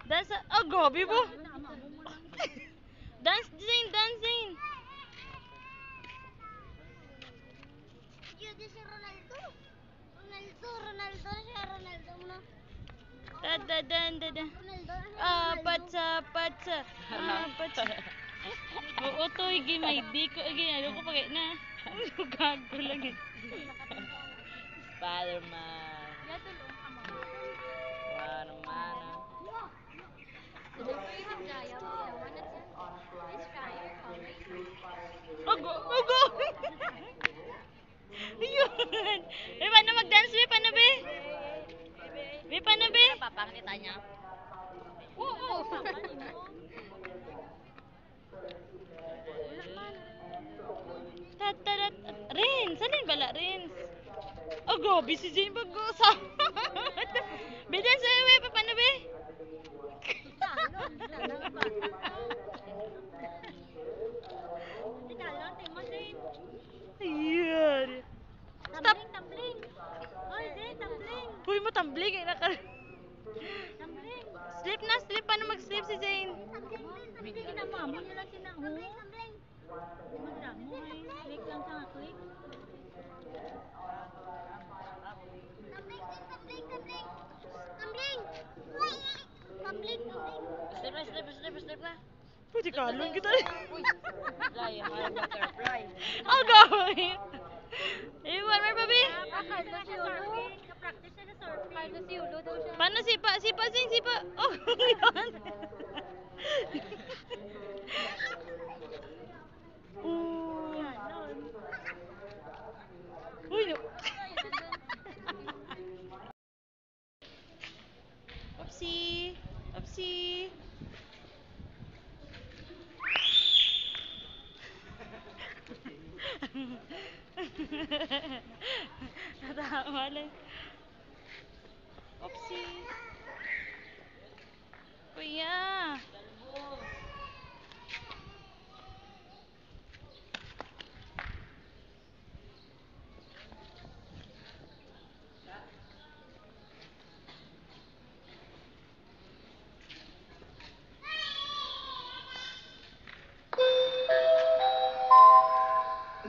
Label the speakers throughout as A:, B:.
A: Dance, oh, gobi po. Dance, Zane, dance, Zane.
B: Yun si Ronaldo. Ronaldo na siya, Ronaldo mo na.
A: Da da da da da.
B: Ronaldo na siya,
A: Ah,
B: Ronaldo.
A: patsa, patsa. Ah, patsa. Oo to, higi may di ko, higi ano ko pagay na. Gago lang eh. Spider-Man. Mana-mana. Ogo, ogo. Ayun. Be, paano mag-dance, be? Paano, be? Be, paano, be?
B: Papakita niya.
A: Oo. Tatarat. Rins, alin bala, Rins? Oh, grabe si Jane Bagosa. Be, dance, be, paano, be? Ayan. Stop.
B: Tumbling. Oy, Zay, tumbling.
A: Uy, mo tumbling eh.
B: Tumbling.
A: Sleep na, sleep. Paano mag-sleep si Jane?
B: Hindi kinamamo niya lang sinaho. Tumbling. Magdamo ay click lang siya nga click. Tumbling. Tumbling.
A: Sleep na, sleep, sleep, sleep na. Pwede kalon kita.
C: Fly, mga butterfly.
A: Oh, gawin. Iwan, mer, babi.
B: Kakalo si Ulo. Kapractice siya na surfing. Kakalo si Ulo daw siya.
A: Paano sipa? Sipa, Zane, sipa. Oh, yun. Uy, no. Oopsie. Oopsie. Natawa lang. Oopsie. Kuya.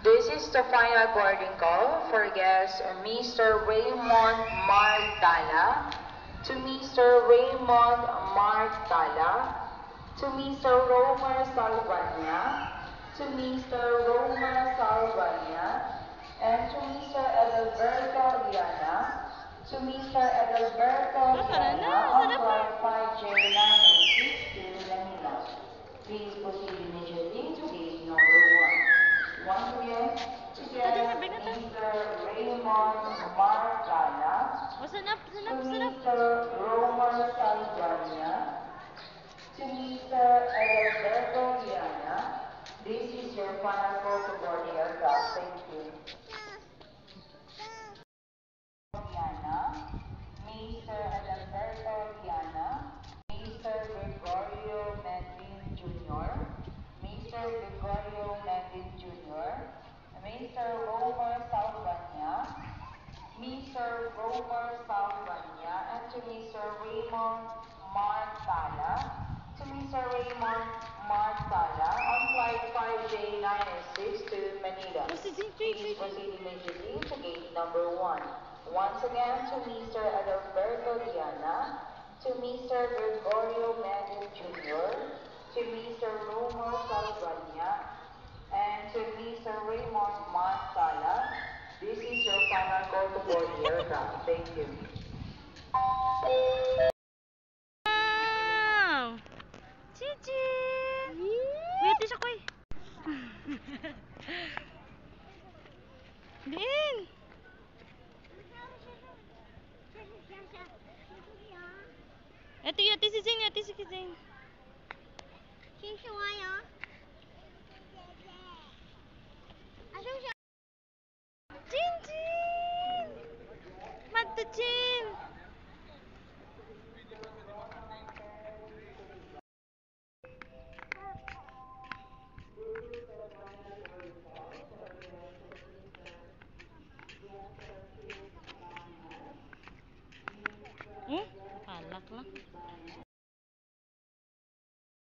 D: This is the final boarding call for guest Mr. Raymond Martala, to Mr. Raymond Martala, to Mr. Romer Salvania, to Mr. Romer Salvania, and to Mr. Adalberto Liana, to Mr. Adalberto Liana on flight 5J986 to Manila. Please proceed immediately to gate number 1. Once again, to guest Mr. Raymond Marcana,
A: Oh, sanap,
D: to
A: sanap, sanap.
D: Mr. Romer Salvania, to Mr. Adalberto Liana. This is your final call to board the aircraft. Thank you. Liana, Mr. Adalberto Liana, Mr. Gregorio Medin Jr., Mr. Gregorio Medin Jr., Mr. Romer Salvania, Mr. Romer Salvania, and to Mr. Raymond Martala, to Mr. Raymond Martala on flight 5J906 to Manila. Please proceed immediately to gate number 1. Once again, to Mr. Adalberto Diana, to Mr. Gregorio Medin Jr., to Mr. Romer Salvania, and to Mr. Raymond Martala. This is your final call to board the aircraft. Thank you.
A: Wow! Chichi! Wait, siya koy. Din! Ati si Zane, ati si Zane. Chin! Mata Chin! Palak lang.